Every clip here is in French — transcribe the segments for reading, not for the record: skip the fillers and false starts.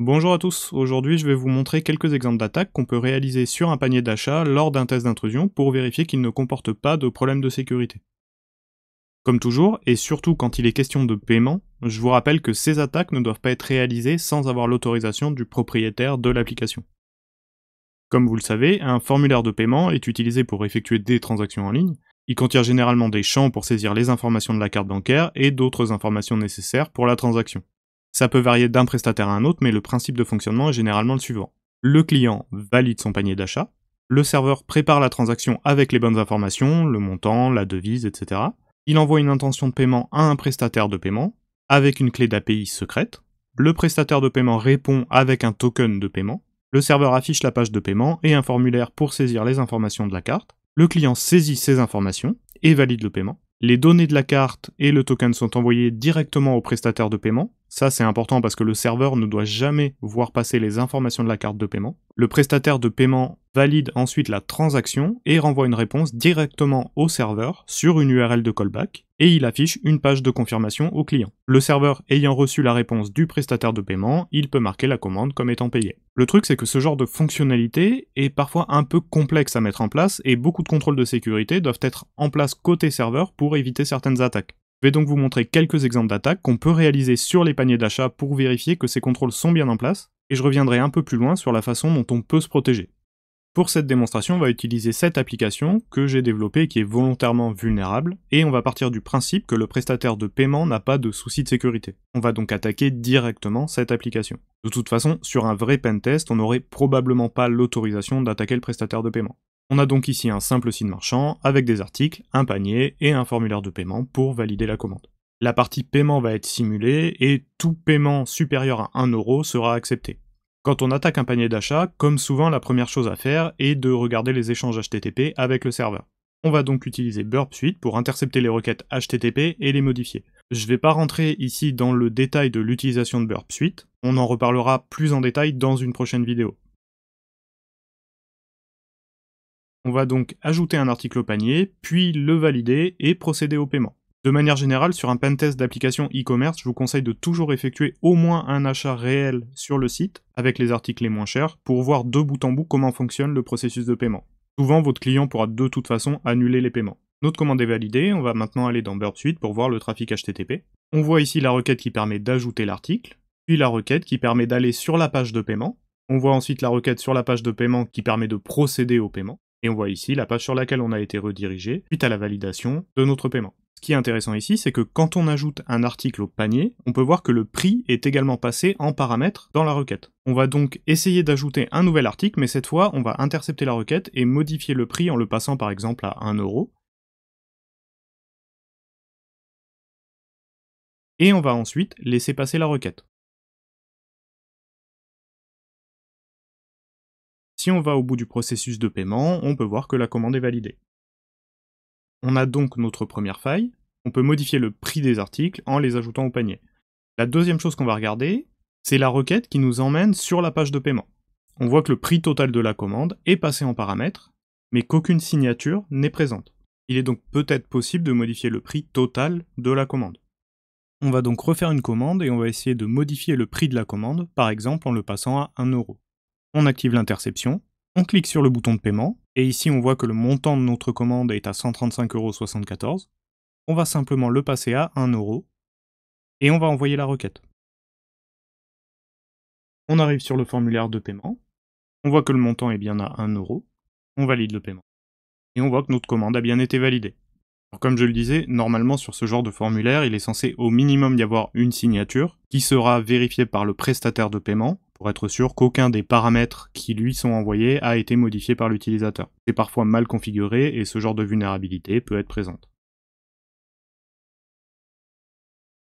Bonjour à tous, aujourd'hui je vais vous montrer quelques exemples d'attaques qu'on peut réaliser sur un panier d'achat lors d'un test d'intrusion pour vérifier qu'il ne comporte pas de problème de sécurité. Comme toujours, et surtout quand il est question de paiement, je vous rappelle que ces attaques ne doivent pas être réalisées sans avoir l'autorisation du propriétaire de l'application. Comme vous le savez, un formulaire de paiement est utilisé pour effectuer des transactions en ligne. Il contient généralement des champs pour saisir les informations de la carte bancaire et d'autres informations nécessaires pour la transaction. Ça peut varier d'un prestataire à un autre, mais le principe de fonctionnement est généralement le suivant. Le client valide son panier d'achat, le serveur prépare la transaction avec les bonnes informations, le montant, la devise, etc. Il envoie une intention de paiement à un prestataire de paiement, avec une clé d'API secrète. Le prestataire de paiement répond avec un token de paiement. Le serveur affiche la page de paiement et un formulaire pour saisir les informations de la carte. Le client saisit ces informations et valide le paiement. Les données de la carte et le token sont envoyés directement au prestataire de paiement. Ça, c'est important parce que le serveur ne doit jamais voir passer les informations de la carte de paiement. Le prestataire de paiement valide ensuite la transaction et renvoie une réponse directement au serveur sur une URL de callback, et il affiche une page de confirmation au client. Le serveur ayant reçu la réponse du prestataire de paiement, il peut marquer la commande comme étant payée. Le truc, c'est que ce genre de fonctionnalité est parfois un peu complexe à mettre en place et beaucoup de contrôles de sécurité doivent être en place côté serveur pour éviter certaines attaques. Je vais donc vous montrer quelques exemples d'attaques qu'on peut réaliser sur les paniers d'achat pour vérifier que ces contrôles sont bien en place, et je reviendrai un peu plus loin sur la façon dont on peut se protéger. Pour cette démonstration, on va utiliser cette application que j'ai développée et qui est volontairement vulnérable, et on va partir du principe que le prestataire de paiement n'a pas de souci de sécurité. On va donc attaquer directement cette application. De toute façon, sur un vrai pentest, on n'aurait probablement pas l'autorisation d'attaquer le prestataire de paiement. On a donc ici un simple site marchand avec des articles, un panier et un formulaire de paiement pour valider la commande. La partie paiement va être simulée et tout paiement supérieur à 1 euro sera accepté. Quand on attaque un panier d'achat, comme souvent la première chose à faire est de regarder les échanges HTTP avec le serveur. On va donc utiliser Burp Suite pour intercepter les requêtes HTTP et les modifier. Je ne vais pas rentrer ici dans le détail de l'utilisation de Burp Suite, on en reparlera plus en détail dans une prochaine vidéo. On va donc ajouter un article au panier, puis le valider et procéder au paiement. De manière générale, sur un pentest d'application e-commerce, je vous conseille de toujours effectuer au moins un achat réel sur le site, avec les articles les moins chers, pour voir de bout en bout comment fonctionne le processus de paiement. Souvent, votre client pourra de toute façon annuler les paiements. Notre commande est validée, on va maintenant aller dans Burp Suite pour voir le trafic HTTP. On voit ici la requête qui permet d'ajouter l'article, puis la requête qui permet d'aller sur la page de paiement. On voit ensuite la requête sur la page de paiement qui permet de procéder au paiement. Et on voit ici la page sur laquelle on a été redirigé suite à la validation de notre paiement. Ce qui est intéressant ici, c'est que quand on ajoute un article au panier, on peut voir que le prix est également passé en paramètres dans la requête. On va donc essayer d'ajouter un nouvel article, mais cette fois, on va intercepter la requête et modifier le prix en le passant par exemple à 1 euro. Et on va ensuite laisser passer la requête. Si on va au bout du processus de paiement, on peut voir que la commande est validée. On a donc notre première faille, on peut modifier le prix des articles en les ajoutant au panier. La deuxième chose qu'on va regarder, c'est la requête qui nous emmène sur la page de paiement. On voit que le prix total de la commande est passé en paramètres, mais qu'aucune signature n'est présente. Il est donc peut-être possible de modifier le prix total de la commande. On va donc refaire une commande et on va essayer de modifier le prix de la commande, par exemple en le passant à 1 euro. On active l'interception, on clique sur le bouton de paiement, et ici on voit que le montant de notre commande est à 135,74 €. On va simplement le passer à 1 euro, et on va envoyer la requête. On arrive sur le formulaire de paiement, on voit que le montant est bien à 1 euro, on valide le paiement, et on voit que notre commande a bien été validée. Alors, comme je le disais, normalement sur ce genre de formulaire, il est censé au minimum y avoir une signature, qui sera vérifiée par le prestataire de paiement, pour être sûr qu'aucun des paramètres qui lui sont envoyés a été modifié par l'utilisateur. C'est parfois mal configuré et ce genre de vulnérabilité peut être présente.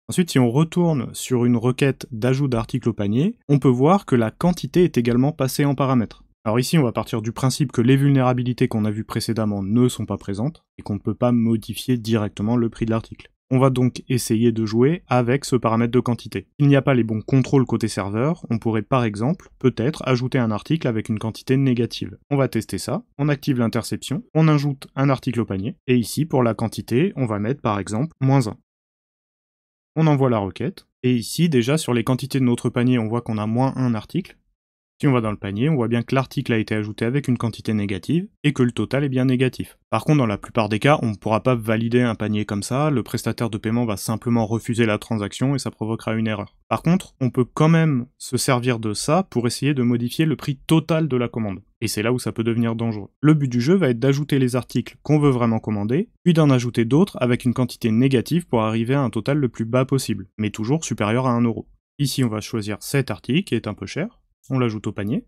Ensuite, si on retourne sur une requête d'ajout d'article au panier, on peut voir que la quantité est également passée en paramètres. Alors ici, on va partir du principe que les vulnérabilités qu'on a vues précédemment ne sont pas présentes et qu'on ne peut pas modifier directement le prix de l'article. On va donc essayer de jouer avec ce paramètre de quantité. S'il n'y a pas les bons contrôles côté serveur, on pourrait par exemple, peut-être, ajouter un article avec une quantité négative. On va tester ça, on active l'interception, on ajoute un article au panier, et ici, pour la quantité, on va mettre par exemple -1. On envoie la requête, Et ici, déjà, sur les quantités de notre panier, on voit qu'on a moins un article. Si on va dans le panier, on voit bien que l'article a été ajouté avec une quantité négative et que le total est bien négatif. Par contre, dans la plupart des cas, on ne pourra pas valider un panier comme ça, le prestataire de paiement va simplement refuser la transaction et ça provoquera une erreur. Par contre, on peut quand même se servir de ça pour essayer de modifier le prix total de la commande. Et c'est là où ça peut devenir dangereux. Le but du jeu va être d'ajouter les articles qu'on veut vraiment commander, puis d'en ajouter d'autres avec une quantité négative pour arriver à un total le plus bas possible, mais toujours supérieur à 1 euro. Ici, on va choisir cet article qui est un peu cher. On l'ajoute au panier,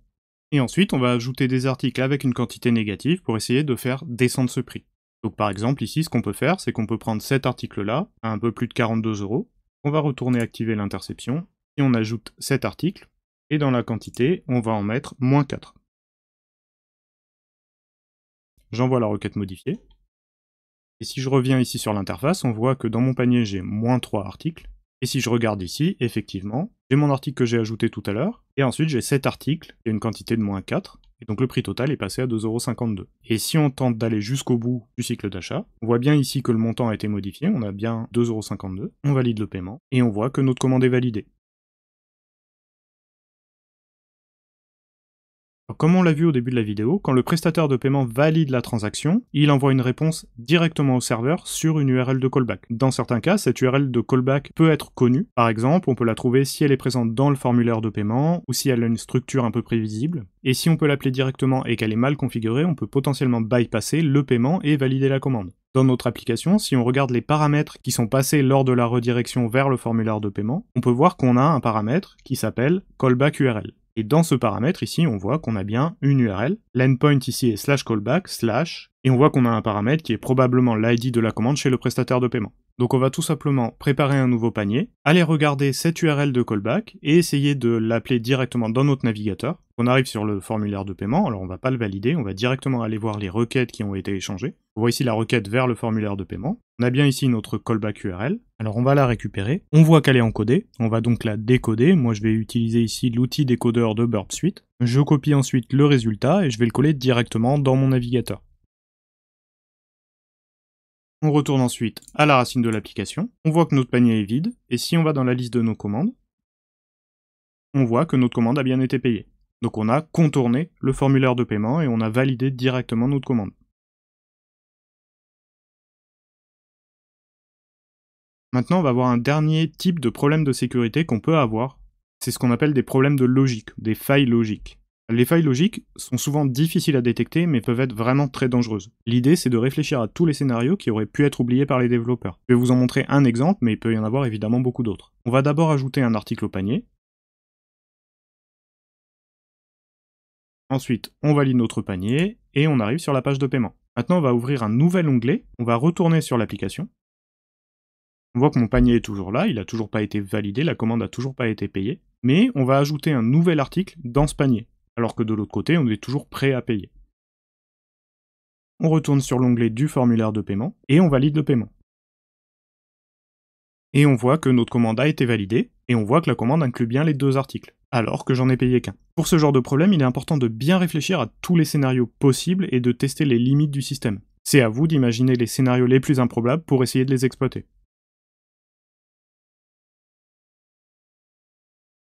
et ensuite on va ajouter des articles avec une quantité négative pour essayer de faire descendre ce prix. Donc par exemple ici ce qu'on peut faire c'est qu'on peut prendre cet article là à un peu plus de 42 euros, on va retourner activer l'interception, et on ajoute cet article, et dans la quantité on va en mettre moins 4. J'envoie la requête modifiée, et si je reviens ici sur l'interface on voit que dans mon panier j'ai moins 3 articles, et si je regarde ici, effectivement, j'ai mon article que j'ai ajouté tout à l'heure, et ensuite j'ai cet article, qui a une quantité de moins 4, et donc le prix total est passé à 2,52 €. Et si on tente d'aller jusqu'au bout du cycle d'achat, on voit bien ici que le montant a été modifié, on a bien 2,52 €, on valide le paiement, et on voit que notre commande est validée. Alors, comme on l'a vu au début de la vidéo, quand le prestataire de paiement valide la transaction, il envoie une réponse directement au serveur sur une URL de callback. Dans certains cas, cette URL de callback peut être connue. Par exemple, on peut la trouver si elle est présente dans le formulaire de paiement ou si elle a une structure un peu prévisible. Et si on peut l'appeler directement et qu'elle est mal configurée, on peut potentiellement bypasser le paiement et valider la commande. Dans notre application, si on regarde les paramètres qui sont passés lors de la redirection vers le formulaire de paiement, on peut voir qu'on a un paramètre qui s'appelle callback URL. Et dans ce paramètre, ici, on voit qu'on a bien une URL. L'endpoint ici est /callback/, et on voit qu'on a un paramètre qui est probablement l'ID de la commande chez le prestataire de paiement. Donc on va tout simplement préparer un nouveau panier, aller regarder cette URL de callback et essayer de l'appeler directement dans notre navigateur. On arrive sur le formulaire de paiement, alors on va pas le valider, on va directement aller voir les requêtes qui ont été échangées. On voit ici la requête vers le formulaire de paiement. On a bien ici notre callback URL. Alors on va la récupérer. On voit qu'elle est encodée. On va donc la décoder. Moi je vais utiliser ici l'outil décodeur de Burp Suite. Je copie ensuite le résultat et je vais le coller directement dans mon navigateur. On retourne ensuite à la racine de l'application. On voit que notre panier est vide. Et si on va dans la liste de nos commandes, on voit que notre commande a bien été payée. Donc on a contourné le formulaire de paiement et on a validé directement notre commande. Maintenant, on va voir un dernier type de problème de sécurité qu'on peut avoir. C'est ce qu'on appelle des problèmes de logique, des failles logiques. Les failles logiques sont souvent difficiles à détecter, mais peuvent être vraiment très dangereuses. L'idée, c'est de réfléchir à tous les scénarios qui auraient pu être oubliés par les développeurs. Je vais vous en montrer un exemple, mais il peut y en avoir évidemment beaucoup d'autres. On va d'abord ajouter un article au panier. Ensuite, on valide notre panier, et on arrive sur la page de paiement. Maintenant, on va ouvrir un nouvel onglet, on va retourner sur l'application. On voit que mon panier est toujours là, il n'a toujours pas été validé, la commande n'a toujours pas été payée, mais on va ajouter un nouvel article dans ce panier, alors que de l'autre côté, on est toujours prêt à payer. On retourne sur l'onglet du formulaire de paiement, et on valide le paiement. Et on voit que notre commande a été validée, et on voit que la commande inclut bien les deux articles, alors que j'en ai payé qu'un. Pour ce genre de problème, il est important de bien réfléchir à tous les scénarios possibles et de tester les limites du système. C'est à vous d'imaginer les scénarios les plus improbables pour essayer de les exploiter.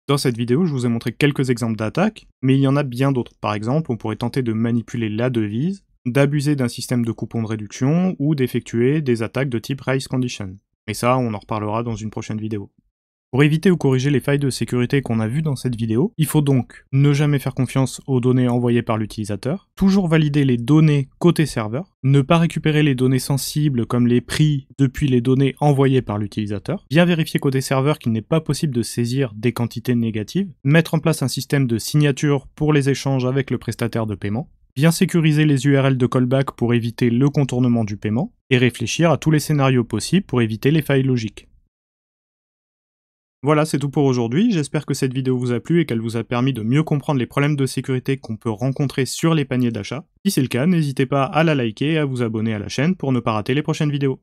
Dans cette vidéo, je vous ai montré quelques exemples d'attaques, mais il y en a bien d'autres. Par exemple, on pourrait tenter de manipuler la devise, d'abuser d'un système de coupons de réduction, ou d'effectuer des attaques de type race condition. Mais ça, on en reparlera dans une prochaine vidéo. Pour éviter ou corriger les failles de sécurité qu'on a vues dans cette vidéo, il faut donc ne jamais faire confiance aux données envoyées par l'utilisateur, toujours valider les données côté serveur, ne pas récupérer les données sensibles comme les prix depuis les données envoyées par l'utilisateur, bien vérifier côté serveur qu'il n'est pas possible de saisir des quantités négatives, mettre en place un système de signature pour les échanges avec le prestataire de paiement, bien sécuriser les URL de callback pour éviter le contournement du paiement, et réfléchir à tous les scénarios possibles pour éviter les failles logiques. Voilà, c'est tout pour aujourd'hui, j'espère que cette vidéo vous a plu et qu'elle vous a permis de mieux comprendre les problèmes de sécurité qu'on peut rencontrer sur les paniers d'achat. Si c'est le cas, n'hésitez pas à la liker et à vous abonner à la chaîne pour ne pas rater les prochaines vidéos.